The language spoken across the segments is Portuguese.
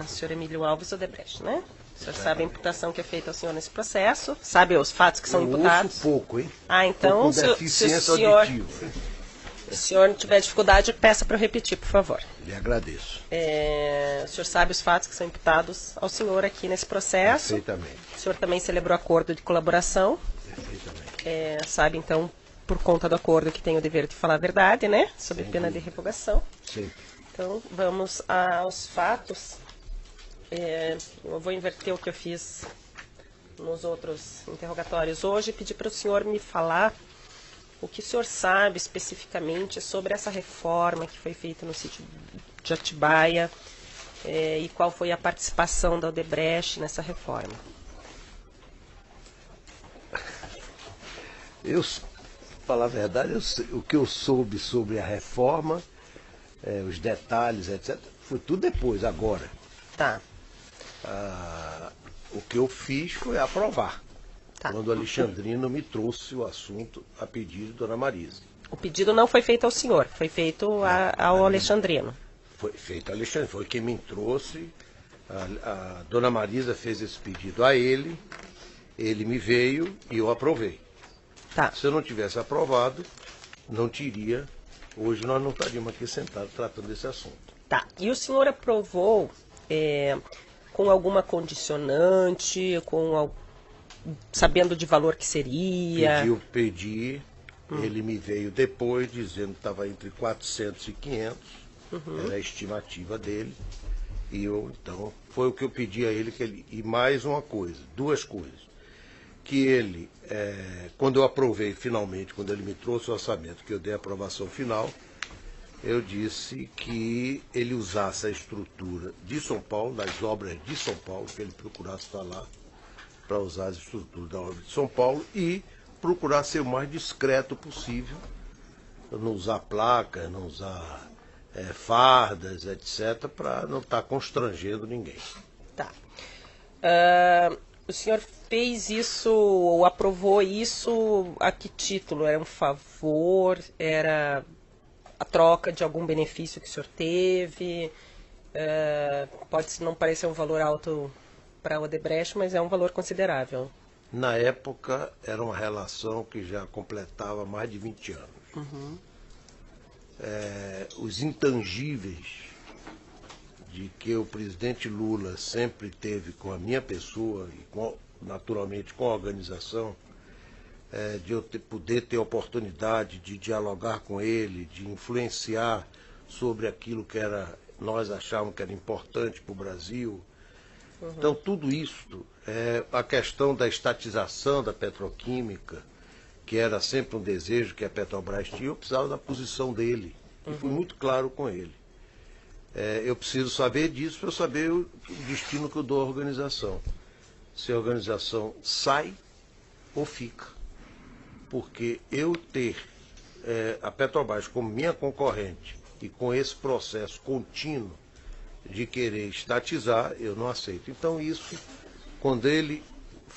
Senhor Emílio Alves Odebrecht, né? O senhor sabe a imputação que é feita ao senhor nesse processo? Sabe os fatos que são imputados? Ouço pouco, hein? Então, se o senhor não tiver dificuldade, peça para eu repetir, por favor. Lhe agradeço. O senhor sabe os fatos que são imputados ao senhor aqui nesse processo? Perfeitamente. O senhor também celebrou acordo de colaboração? Perfeitamente. Sabe, então, por conta do acordo, que tem o dever de falar a verdade, né? Sob pena de revogação. Sim. Então, vamos aos fatos. Eu vou inverter o que eu fiz nos outros interrogatórios hoje e pedir para o senhor me falar o que o senhor sabe especificamente sobre essa reforma que foi feita no sítio de Atibaia e qual foi a participação da Odebrecht nessa reforma. Falar a verdade, o que eu soube sobre a reforma, os detalhes, etc., foi tudo depois, agora. Tá. O que eu fiz foi aprovar, Tá. quando o Alexandrino me trouxe o assunto a pedido de Dona Marisa. O pedido não foi feito ao senhor, foi feito ao Alexandrino. Foi feito ao Alexandrino, foi quem me trouxe. A Dona Marisa fez esse pedido a ele me veio e eu aprovei. Tá. Se eu não tivesse aprovado, não teria. Hoje nós não estaríamos aqui sentados tratando desse assunto. Tá. E o senhor aprovou com alguma condicionante, sabendo de valor que seria? Pedi, ele me veio depois dizendo que estava entre 400 e 500, era a estimativa dele. E então, foi o que eu pedi a ele, e mais uma coisa, duas coisas. Que ele, quando eu aprovei finalmente, quando ele me trouxe o orçamento, que eu dei a aprovação final, eu disse que ele usasse a estrutura de São Paulo, das obras de São Paulo, que ele procurasse falar para usar as estruturas da obra de São Paulo e procurar ser o mais discreto possível, não usar placas, não usar fardas, etc., para não estar constrangendo ninguém. Tá. O senhor fez isso, ou aprovou isso, a que título? Era um favor? Era a troca de algum benefício que o senhor teve? Pode não parecer um valor alto para a Odebrecht, mas é um valor considerável. Na época, era uma relação que já completava mais de 20 anos. Os intangíveis de que o presidente Lula sempre teve com a minha pessoa e naturalmente com a organização, de eu poder ter oportunidade de dialogar com ele, de influenciar sobre aquilo que nós achávamos que era importante para o Brasil. Então, tudo isso, a questão da estatização da petroquímica, que era sempre um desejo que a Petrobras tinha, eu precisava da posição dele. E fui muito claro com ele. Eu preciso saber disso para eu saber o destino que eu dou à organização. Se a organização sai ou fica. Porque eu ter a Petrobras como minha concorrente e com esse processo contínuo de querer estatizar, eu não aceito. Então isso, quando ele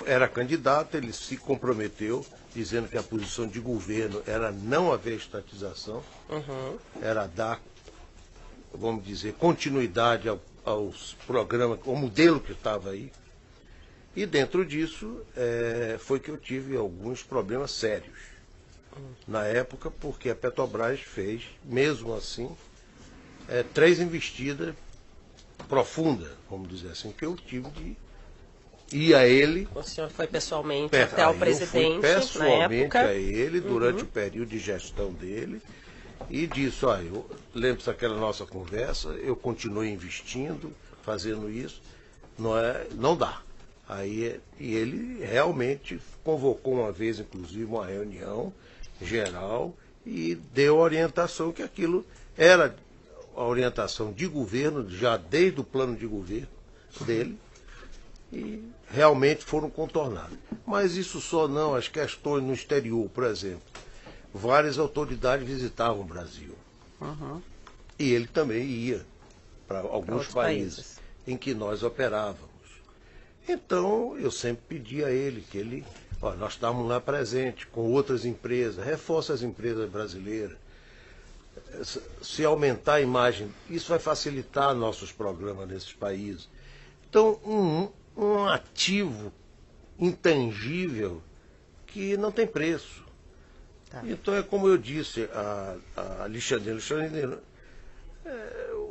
era candidato, ele se comprometeu, dizendo que a posição de governo era não haver estatização, era dar, vamos dizer, continuidade aos programas, ao modelo que estava aí. E dentro disso foi que eu tive alguns problemas sérios na época, porque a Petrobras fez, mesmo assim, 3 investidas profundas, vamos dizer assim, que eu tive de ir a ele. O senhor foi pessoalmente até o presidente, eu fui pessoalmente na época a ele durante o período de gestão dele e disse, lembra-se daquela nossa conversa, eu continuei investindo, fazendo isso, não dá. E ele realmente convocou uma vez, inclusive, uma reunião geral e deu orientação que aquilo era a orientação de governo, já desde o plano de governo dele, e realmente foram contornadas. Mas isso só não, as questões no exterior, por exemplo, várias autoridades visitavam o Brasil. E ele também ia para alguns países em que nós operávamos. Então, eu sempre pedi a ele que nós estávamos lá presentes com outras empresas, reforça as empresas brasileiras, se aumentar a imagem, isso vai facilitar nossos programas nesses países. Então, um ativo intangível que não tem preço. Tá. Então é como eu disse a Alexandre,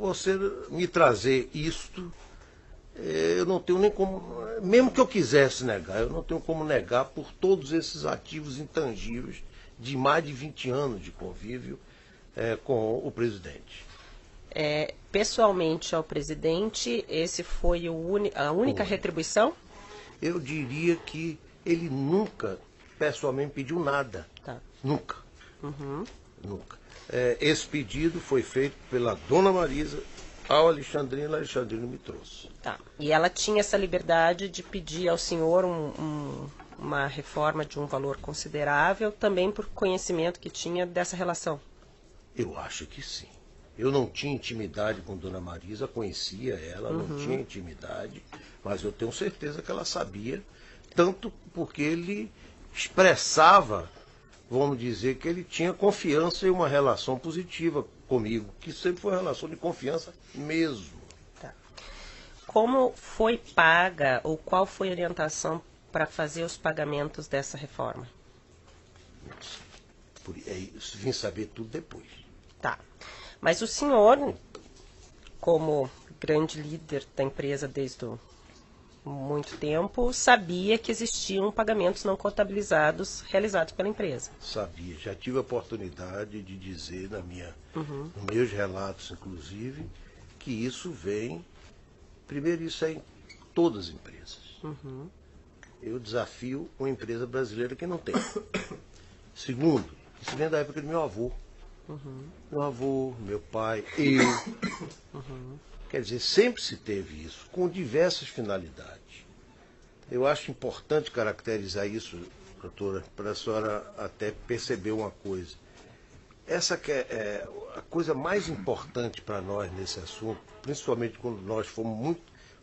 você me trazer isto, eu não tenho nem como, mesmo que eu quisesse negar, eu não tenho como negar por todos esses ativos intangíveis de mais de 20 anos de convívio com o presidente. Pessoalmente ao presidente, esse foi a única retribuição? Eu diria que ele nunca pessoalmente pediu nada. Tá. Nunca. Nunca. Esse pedido foi feito pela Dona Marisa ao Alexandrino, a Alexandrino me trouxe. Tá. E ela tinha essa liberdade de pedir ao senhor uma reforma de um valor considerável, também por conhecimento que tinha dessa relação? Eu acho que sim. Eu não tinha intimidade com Dona Marisa, conhecia ela, não tinha intimidade, mas eu tenho certeza que ela sabia, tanto porque ele expressava, vamos dizer, que ele tinha confiança e uma relação positiva comigo, que sempre foi uma relação de confiança mesmo. Tá. Como foi paga ou qual foi a orientação para fazer os pagamentos dessa reforma? Vim saber tudo depois. Tá. Mas o senhor, como grande líder da empresa desde muito tempo, sabia que existiam pagamentos não contabilizados realizados pela empresa. Sabia, já tive a oportunidade de dizer nos meus relatos, inclusive, que isso vem, primeiro isso é em todas as empresas. Eu desafio uma empresa brasileira que não tem. Segundo, isso vem da época do meu avô. Meu avô, meu pai, eu. Quer dizer, sempre se teve isso, com diversas finalidades. Eu acho importante caracterizar isso, doutora, para a senhora até perceber uma coisa. Essa que é a coisa mais importante para nós nesse assunto, principalmente quando nós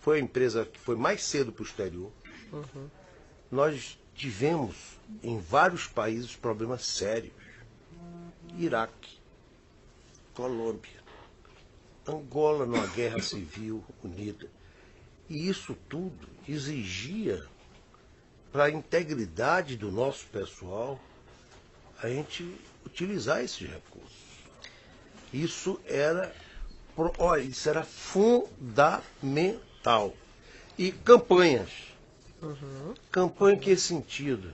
foi a empresa que foi mais cedo para o exterior. Nós tivemos em vários países problemas sérios. Iraque, Colômbia, Angola numa guerra civil unida. E isso tudo exigia, para a integridade do nosso pessoal, a gente utilizar esses recursos. Isso era fundamental. E campanhas. Campanha em que sentido?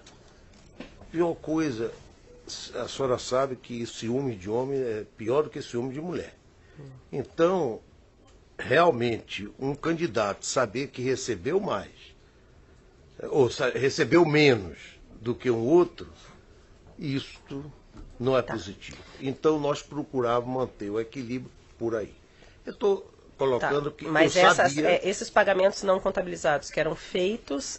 Pior coisa, a senhora sabe que ciúme de homem é pior do que ciúme de mulher. Então, realmente, um candidato saber que recebeu mais, ou recebeu menos do que um outro, isto não é positivo. Então, nós procurávamos manter o equilíbrio por aí. Eu estou colocando que mas eu sabia... esses pagamentos não contabilizados que eram feitos,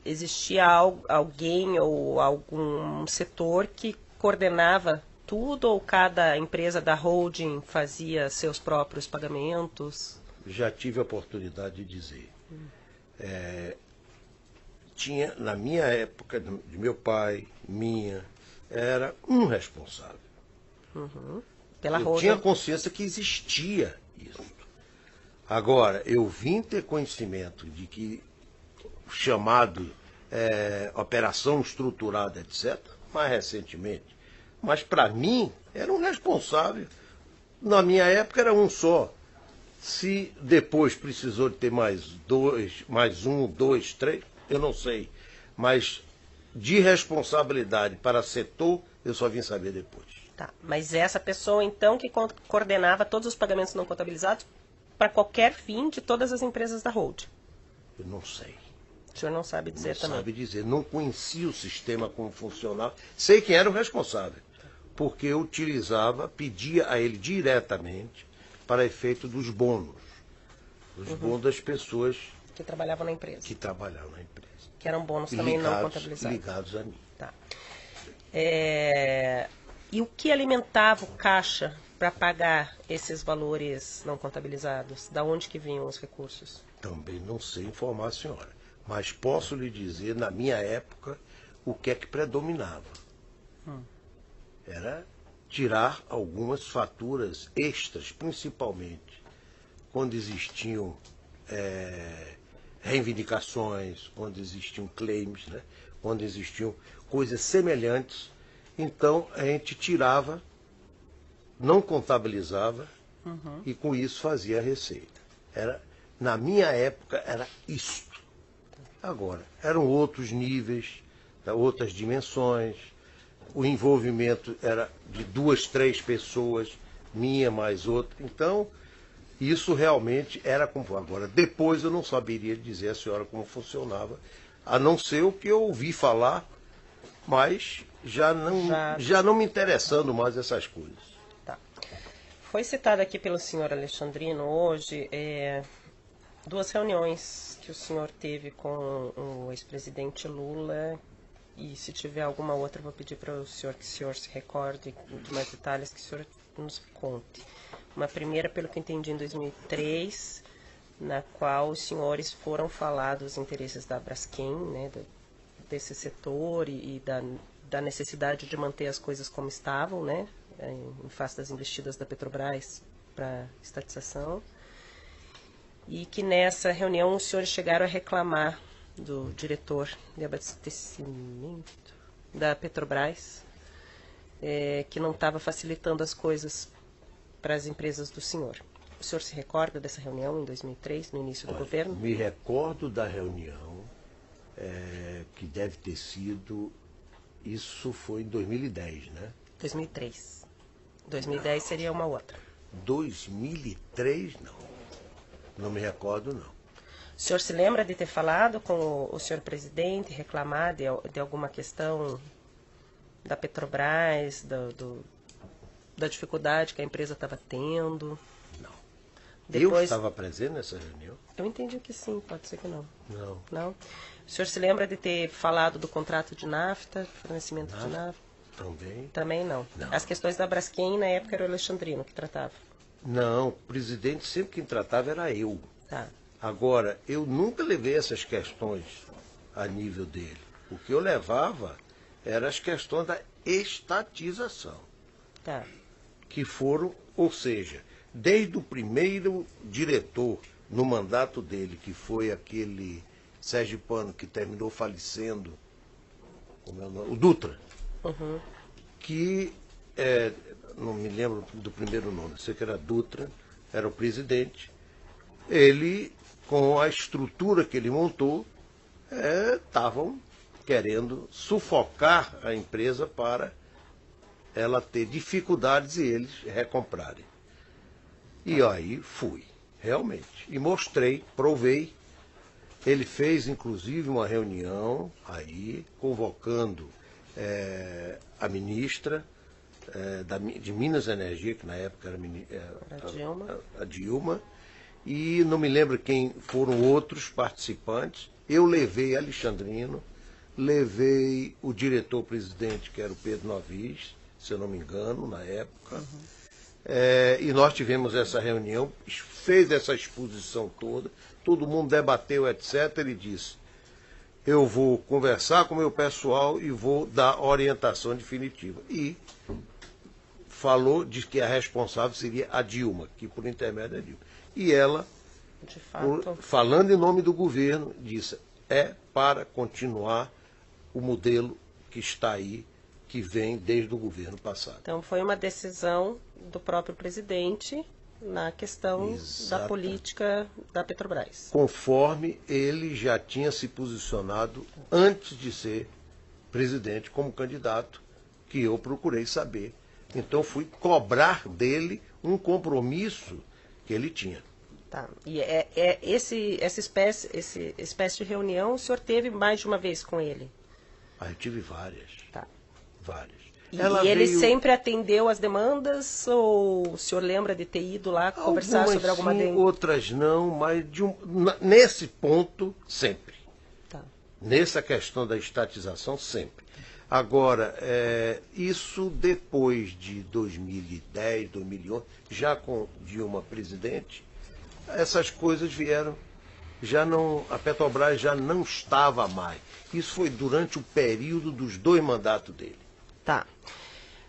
existia alguém ou algum setor que coordenava tudo, ou cada empresa da holding fazia seus próprios pagamentos? Já tive a oportunidade de dizer. Tinha, na minha época, de meu pai, era um responsável. Pela eu holding. tinha consciência que existia isso. Agora, eu vim ter conhecimento de que o chamado operação estruturada, etc., mais recentemente. Mas, para mim, era um responsável. Na minha época, era um só. Se depois precisou de ter mais dois, mais um, dois, três, eu não sei. Mas, de responsabilidade para setor, eu só vim saber depois. Tá. Mas essa pessoa, então, que coordenava todos os pagamentos não contabilizados para qualquer fim de todas as empresas da holding? Eu não sei. O senhor não sabe dizer também? Não sabe dizer. Não conhecia o sistema como funcionava. Sei quem era o responsável. Porque eu pedia a ele diretamente para efeito dos bônus. Os bônus das pessoas que trabalhavam na empresa. Que eram bônus também não contabilizados. Ligados a mim. Tá. E o que alimentava o caixa para pagar esses valores não contabilizados? Da onde que vinham os recursos? Também não sei informar a senhora. Mas posso lhe dizer, na minha época, o que é que predominava. Era tirar algumas faturas extras, principalmente quando existiam reivindicações, quando existiam claims, né? Quando existiam coisas semelhantes. Então a gente tirava, não contabilizava e com isso fazia a receita. Na minha época era isto. Agora, eram outros níveis, outras dimensões. O envolvimento era de 2, 3 pessoas, minha mais outra. Então, isso realmente era como. Agora, depois eu não saberia dizer à senhora como funcionava, a não ser o que eu ouvi falar, mas já não me interessando mais essas coisas. Tá. Foi citado aqui pelo senhor Alexandrino hoje 2 reuniões que o senhor teve com o ex-presidente Lula. E se tiver alguma outra, eu vou pedir para o senhor que o senhor se recorde de mais detalhes, que o senhor nos conte. Uma primeira, pelo que entendi, em 2003, na qual os senhores foram falar dos interesses da Braskem, né, desse setor e da necessidade de manter as coisas como estavam, né, em face das investidas da Petrobras para estatização. E que nessa reunião os senhores chegaram a reclamar do diretor de abastecimento da Petrobras, que não estava facilitando as coisas para as empresas do senhor. O senhor se recorda dessa reunião em 2003, no início do governo? Me recordo da reunião, que deve ter sido, isso foi em 2010, né? 2003. 2010 seria uma outra. 2003, não. Não me recordo, não. O senhor se lembra de ter falado com o senhor presidente, reclamar de alguma questão da Petrobras, da dificuldade que a empresa estava tendo? Não. Depois, eu estava presente nessa reunião? Eu entendi que sim, pode ser que não. Não. Não? O senhor se lembra de ter falado do contrato de nafta, fornecimento de nafta? Também. Também não. Não. As questões da Braskem, na época, era o Alexandrino que tratava. Não, o presidente sempre quem tratava era eu. Tá. Agora, eu nunca levei essas questões a nível dele. O que eu levava eram as questões da estatização. Tá. Que foram, ou seja, desde o primeiro diretor no mandato dele, que foi aquele sergipano que terminou falecendo, como é o nome? O Dutra, que, não me lembro do primeiro nome, sei que era Dutra, era o presidente. Ele, com a estrutura que ele montou, estavam querendo sufocar a empresa para ela ter dificuldades e eles recomprarem. E aí fui, realmente. E mostrei, provei. Ele fez, inclusive, uma reunião aí, convocando a ministra de Minas e Energia, que na época era a Dilma, e não me lembro quem foram outros participantes. Eu levei Alexandrino, levei o diretor-presidente, que era o Pedro Novis, se eu não me engano, na época. E nós tivemos essa reunião, fez essa exposição toda, todo mundo debateu, etc. Ele disse, eu vou conversar com o meu pessoal e vou dar orientação definitiva. E falou de que a responsável seria a Dilma, que por intermédio da Dilma. E ela, De fato. falando em nome do governo, disse, para continuar o modelo que está aí, que vem desde o governo passado. Então foi uma decisão do próprio presidente na questão da política da Petrobras. Conforme ele já tinha se posicionado antes de ser presidente como candidato, que eu procurei saber. Então fui cobrar dele um compromisso que ele tinha. Tá. E essa espécie de reunião o senhor teve mais de uma vez com ele? Eu tive várias. Tá. Várias. E ele sempre atendeu as demandas ou o senhor lembra de ter ido lá conversar Algumas sobre alguma sim, delas? outras não, mas nesse ponto, sempre. Tá. Nessa questão da estatização, sempre. Agora, isso depois de 2010, 2011, já com Dilma presidente, essas coisas vieram, a Petrobras já não estava mais. Isso foi durante o período dos 2 mandatos dele. Tá.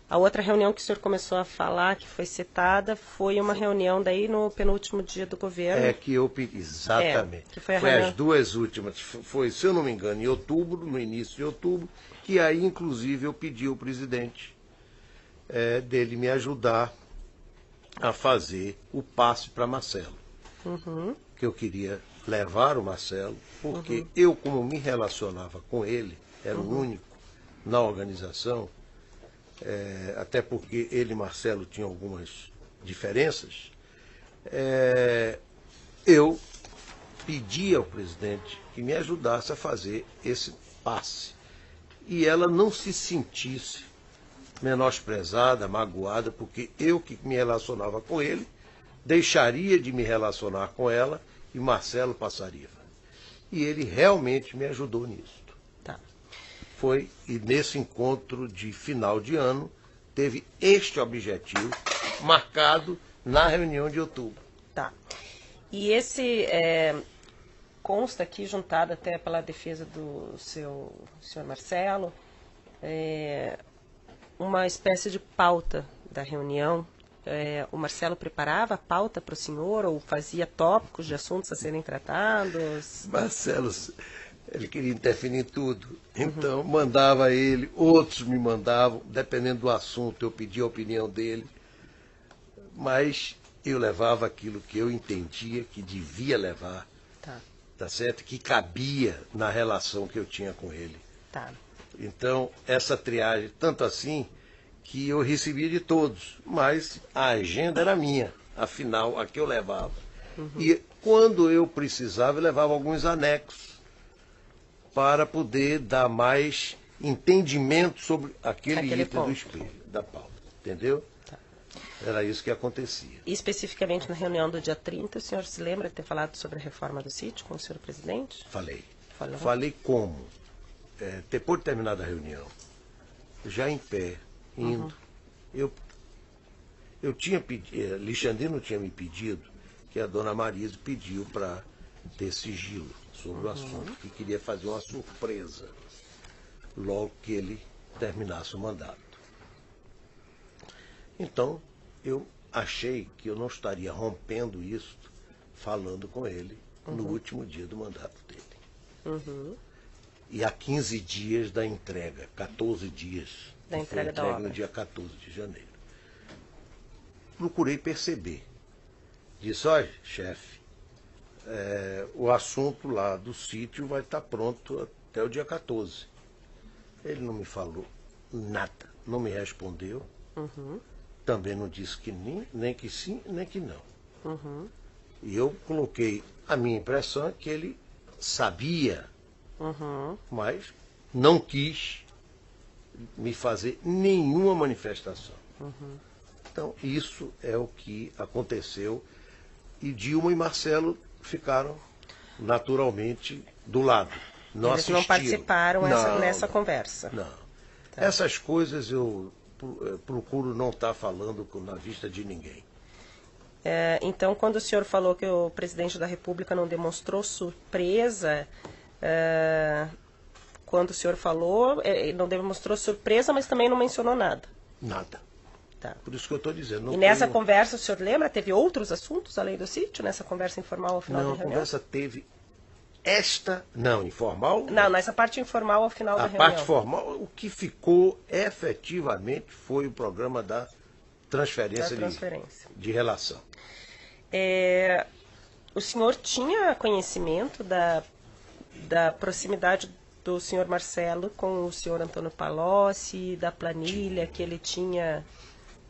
A outra reunião que o senhor começou a falar, que foi citada, foi uma reunião daí no penúltimo dia do governo. É que eu pedi, exatamente. Que foi a foi reunião. as duas últimas. Foi, se eu não me engano, em outubro, no início de outubro, que aí, inclusive, eu pedi ao presidente dele me ajudar a fazer o passe para Marcelo. Que eu queria levar o Marcelo, porque eu, como me relacionava com ele, era o único na organização, até porque ele e Marcelo tinham algumas diferenças, eu pedi ao presidente que me ajudasse a fazer esse passe. E ela não se sentisse menosprezada, magoada, porque eu que me relacionava com ele, deixaria de me relacionar com ela e Marcelo passaria. E ele realmente me ajudou nisso. Tá. E nesse encontro de final de ano, teve este objetivo marcado na reunião de outubro. Tá. E esse consta aqui, juntado até pela defesa do senhor Marcelo, uma espécie de pauta da reunião. O Marcelo preparava a pauta para o senhor ou fazia tópicos de assuntos a serem tratados? Marcelo, ele queria interferir em tudo. Então, mandava ele, outros me mandavam, dependendo do assunto, eu pedia a opinião dele. Mas eu levava aquilo que eu entendia que devia levar, tá certo? Que cabia na relação que eu tinha com ele. Tá. Então, essa triagem, tanto assim, que eu recebia de todos, mas a agenda era minha, afinal, a que eu levava. E quando eu precisava, eu levava alguns anexos para poder dar mais entendimento sobre aquele item do espelho, da pauta, entendeu? Tá. Era isso que acontecia. E especificamente na reunião do dia 30, o senhor se lembra de ter falado sobre a reforma do sítio com o senhor presidente? Falei. Falou. Falei como? Depois de terminada a reunião, já em pé, indo, eu tinha pedido, Alexandrino tinha me pedido que a dona Marisa pediu para ter sigilo sobre o assunto, que queria fazer uma surpresa logo que ele terminasse o mandato. Então, eu achei que eu não estaria rompendo isso falando com ele no último dia do mandato dele. E há 15 dias da entrega, 14 dias da entrega da obra. No dia 14 de janeiro. Procurei perceber. Disse, olha, chefe, o assunto lá do sítio vai estar pronto até o dia 14. Ele não me falou nada, não me respondeu. Também não disse que nem que sim, nem que não. E eu coloquei a minha impressão que ele sabia, mas não quis me fazer nenhuma manifestação. Então, isso é o que aconteceu. E Dilma e Marcelo ficaram naturalmente do lado. Não Eles assistiram. não participaram nessa conversa. Não. Tá. Essas coisas eu procuro não estar falando na vista de ninguém. Então, quando o senhor falou que o presidente da República não demonstrou surpresa, quando o senhor falou, não demonstrou surpresa, mas também não mencionou nada. Nada. Tá. Por isso que eu estou dizendo. E nessa conversa, o senhor lembra, teve outros assuntos além do sítio, nessa conversa informal ao final da reunião? Não, a conversa teve informal? Não, nessa parte informal ao final da reunião. A parte formal, o que ficou efetivamente foi o programa da transferência. De relação. O senhor tinha conhecimento da proximidade do senhor Marcelo com o senhor Antônio Palocci, da planilha que ele tinha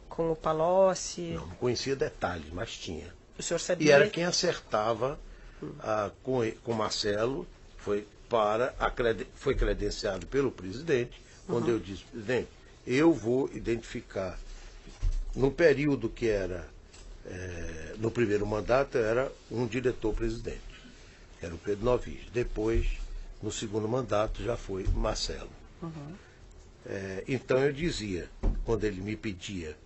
com o Palocci? Não conhecia detalhes, mas tinha. O senhor sabia? E era quem acertava com Marcelo, foi credenciado pelo presidente, quando eu disse, presidente, eu vou identificar, no período que era, no primeiro mandato, era um diretor-presidente, era o Pedro Novis. Depois, no segundo mandato, já foi Marcelo. Então eu dizia, quando ele me pedia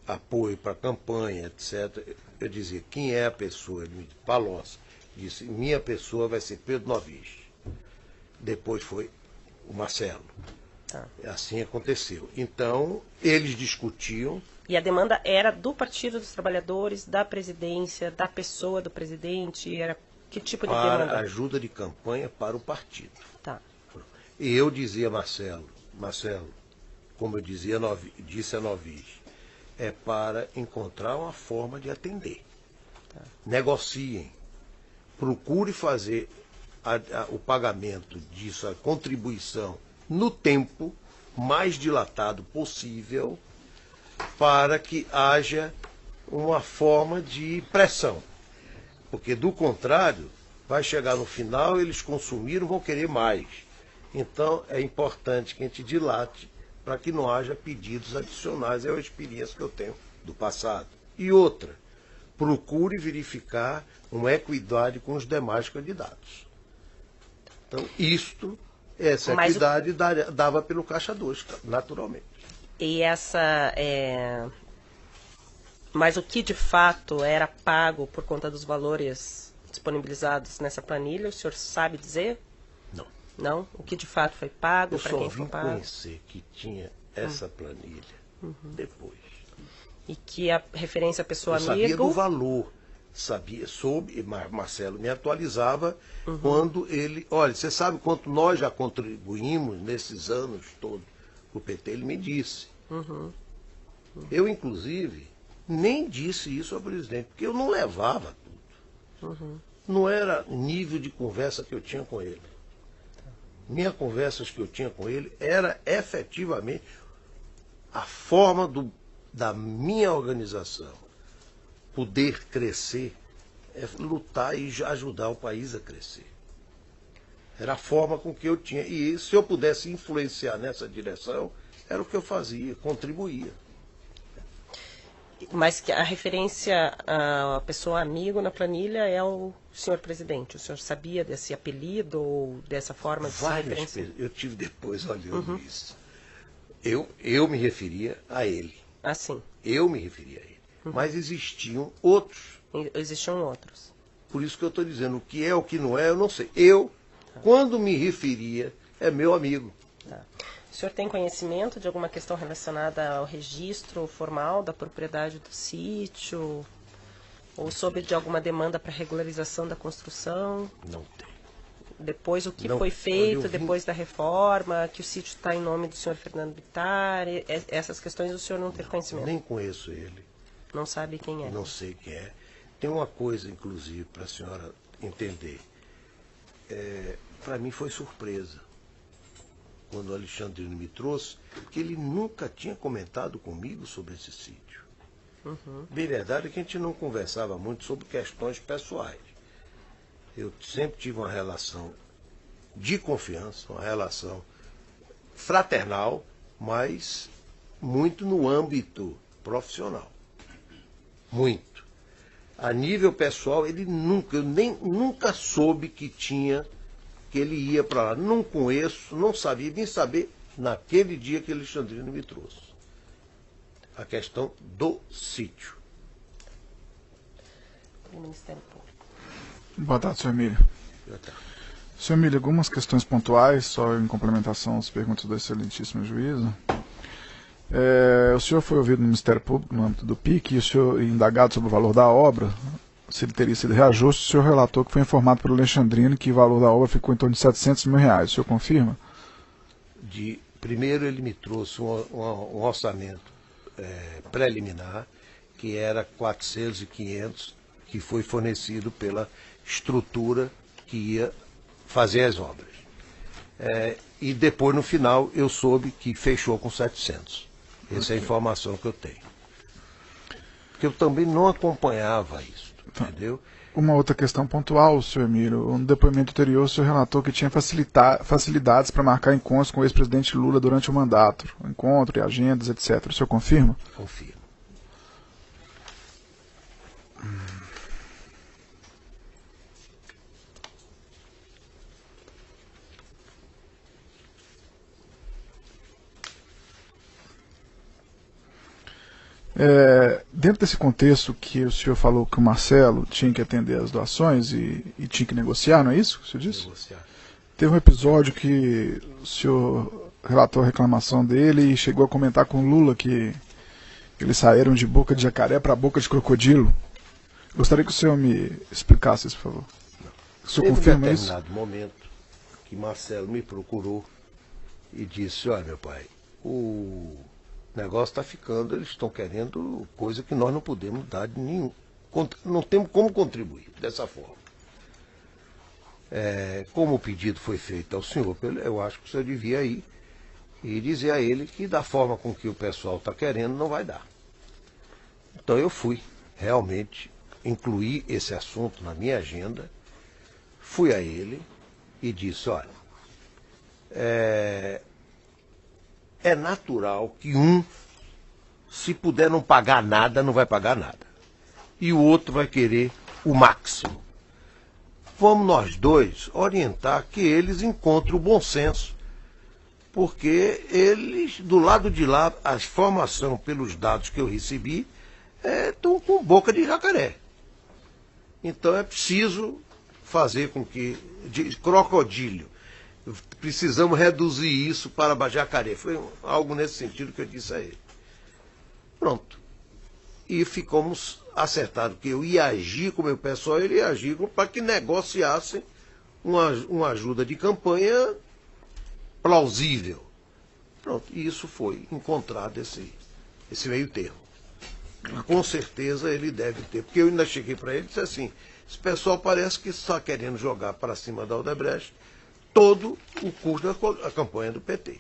apoio para a campanha, etc., eu dizia, quem é a pessoa? Ele me disse, Palocci. Disse, minha pessoa vai ser Pedro Novis. Depois foi o Marcelo. Tá. Assim aconteceu. Então, eles discutiam. E a demanda era do Partido dos Trabalhadores, da presidência, da pessoa do presidente? Era que tipo de demanda? Para ajuda de campanha para o partido. Tá. E eu dizia, Marcelo, como eu disse a Novis, é para encontrar uma forma de atender. Tá. Negociem. Procure fazer o pagamento disso, a contribuição, no tempo mais dilatado possível, para que haja uma forma de pressão. Porque, do contrário, vai chegar no final, eles consumiram, vão querer mais. Então, é importante que a gente dilate para que não haja pedidos adicionais. É uma experiência que eu tenho do passado. E outra, procure verificar uma equidade com os demais candidatos. Então, essa equidade dava pelo Caixa 2, naturalmente. E mas o que de fato era pago por conta dos valores disponibilizados nessa planilha, o senhor sabe dizer? Não. Não? O que de fato foi pago, para quem foi pago? Eu só vim conhecer que tinha essa planilha depois. E que a referência à pessoa amiga... Eu sabia do valor, soube, Marcelo me atualizava quando ele... Olha, você sabe quanto nós já contribuímos nesses anos todos para o PT? Ele me disse. Eu, inclusive, nem disse isso ao presidente, porque eu não levava tudo. Não era nível de conversa que eu tinha com ele. Minhas conversas que eu tinha com ele era efetivamente a forma da minha organização poder crescer, é lutar e ajudar o país a crescer. Era a forma com que eu tinha. E se eu pudesse influenciar nessa direção, era o que eu fazia, contribuía. Mas que a referência à pessoa amigo na planilha é o senhor presidente. O senhor sabia desse apelido ou dessa forma de se referenciar? Eu tive depois olhando isso. Eu me referia a ele. Ah, sim. Eu me referia a ele. Mas existiam outros. Existiam outros. Por isso que eu estou dizendo, o que é, o que não é, eu não sei. Quando me referia, é meu amigo. Tá. O senhor tem conhecimento de alguma questão relacionada ao registro formal da propriedade do sítio? Ou soube de alguma demanda para regularização da construção? Não tem. Depois, o que foi feito depois da reforma, que o sítio está em nome do senhor Fernando Bittar, essas questões o senhor não tem conhecimento? Nem conheço ele. Não sabe quem é? Não sei quem é. Tem uma coisa, inclusive, para a senhora entender. Para mim foi surpresa quando o Alexandrino me trouxe, porque ele nunca tinha comentado comigo sobre esse sítio. Bem verdade é que a gente não conversava muito sobre questões pessoais. Eu sempre tive uma relação de confiança, uma relação fraternal, mas muito no âmbito profissional. Muito. A nível pessoal, eu nunca soube que ele ia para lá. Não conheço, não sabia, vim saber naquele dia que Alexandrino me trouxe. A questão do sítio. O Ministério Público. Boa tarde, senhor Emílio. Boa tarde. Senhor Emílio, algumas questões pontuais, só em complementação às perguntas do excelentíssimo juízo. O senhor foi ouvido no Ministério Público, no âmbito do PIC, e o senhor, indagado sobre o valor da obra, se ele teria sido reajuste, o senhor relatou que foi informado pelo Alexandrino que o valor da obra ficou em torno de R$700 mil. O senhor confirma? Primeiro ele me trouxe um orçamento preliminar, que era 400 e 500, que foi fornecido pela estrutura que ia fazer as obras. E depois, no final, eu soube que fechou com 700. Essa é a informação que eu tenho. Porque eu também não acompanhava isso, entendeu? Uma outra questão pontual, senhor Emílio. No depoimento anterior, o senhor relatou que tinha facilidades para marcar encontros com o ex-presidente Lula durante o mandato. Encontro e agendas, etc. O senhor confirma? Confirmo. Dentro desse contexto que o senhor falou que o Marcelo tinha que atender as doações e tinha que negociar, não é isso que o senhor disse? Negociar. Teve um episódio que o senhor relatou a reclamação dele e chegou a comentar com o Lula que eles saíram de boca de jacaré para boca de crocodilo. Gostaria que o senhor me explicasse isso, por favor. O senhor confirma isso? Teve um determinado momento que Marcelo me procurou e disse: olha, meu pai, o negócio está ficando, eles estão querendo coisa que nós não podemos dar de nenhum. Não temos como contribuir dessa forma. Como o pedido foi feito ao senhor, eu acho que o senhor devia ir e dizer a ele que da forma com que o pessoal está querendo, não vai dar. Então eu fui, realmente, incluí esse assunto na minha agenda, fui a ele e disse: olha, é natural que se puder não pagar nada, não vai pagar nada. E o outro vai querer o máximo. Vamos nós dois orientar que eles encontrem o bom senso, porque eles, do lado de lá, a informação pelos dados que eu recebi, estão com boca de jacaré. Então é preciso fazer com que, de crocodilo, precisamos reduzir isso para jacaré. Foi algo nesse sentido que eu disse a ele. Pronto. E ficamos acertados que eu ia agir com o meu pessoal, ele ia agir para que negociassem uma ajuda de campanha plausível. Pronto. E isso foi encontrado, esse meio termo. Com certeza ele deve ter, porque eu ainda cheguei para ele e disse assim: esse pessoal parece que está querendo jogar para cima da Odebrecht todo o custo da campanha do PT.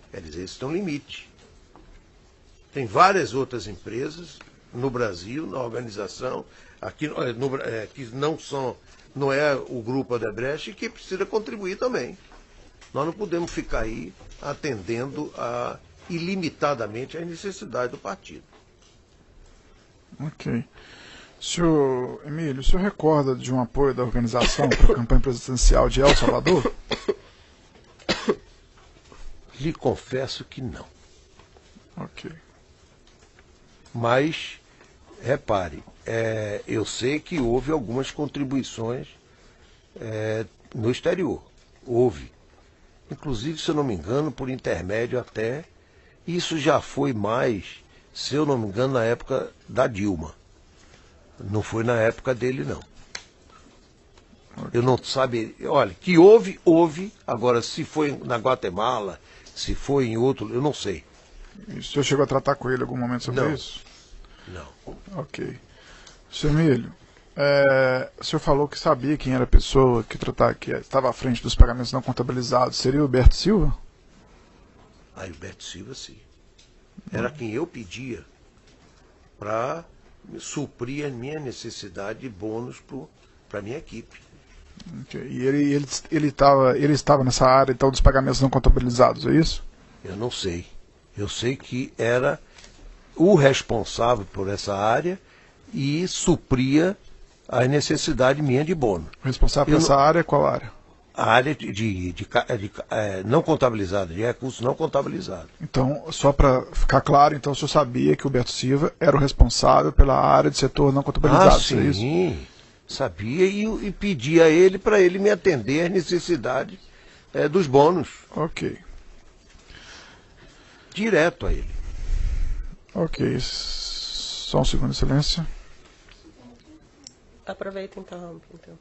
Quer dizer, isso tem um limite. Tem várias outras empresas no Brasil, na organização, aqui, que não é o grupo Odebrecht e que precisa contribuir também. Nós não podemos ficar aí atendendo ilimitadamente às necessidades do partido. Ok. Senhor Emílio, o senhor recorda de um apoio da organização para a campanha presidencial de El Salvador? Lhe confesso que não. Ok. Mas, repare, eu sei que houve algumas contribuições no exterior. Houve. Inclusive, se eu não me engano, por intermédio até, isso já foi mais, se eu não me engano, na época da Dilma. Não foi na época dele, não. Eu não sabe, olha, que houve, agora se foi na Guatemala, se foi em outro, eu não sei. E o senhor chegou a tratar com ele em algum momento sobre isso? Não. Ok. Senhor Emílio, o senhor falou que sabia quem era a pessoa que estava à frente dos pagamentos não contabilizados. Seria o Alberto Silva? Ah, Alberto Silva, sim. Era quem eu pedia para suprir a minha necessidade de bônus para a minha equipe. Okay. E ele estava nessa área então dos pagamentos não contabilizados, é isso? Eu não sei. Eu sei que era o responsável por essa área e supria a necessidade minha de bônus. O responsável por essa área é qual área? A área de não contabilizada, de recursos não contabilizados. Então, só para ficar claro, então o senhor sabia que o Alberto Silva era o responsável pela área de setor não contabilizado, sim, é isso? Sabia e pedia a ele para ele me atender às necessidades dos bônus. Ok. Direto a ele. Ok. Só um segundo, excelência. Aproveita e interrompe, então.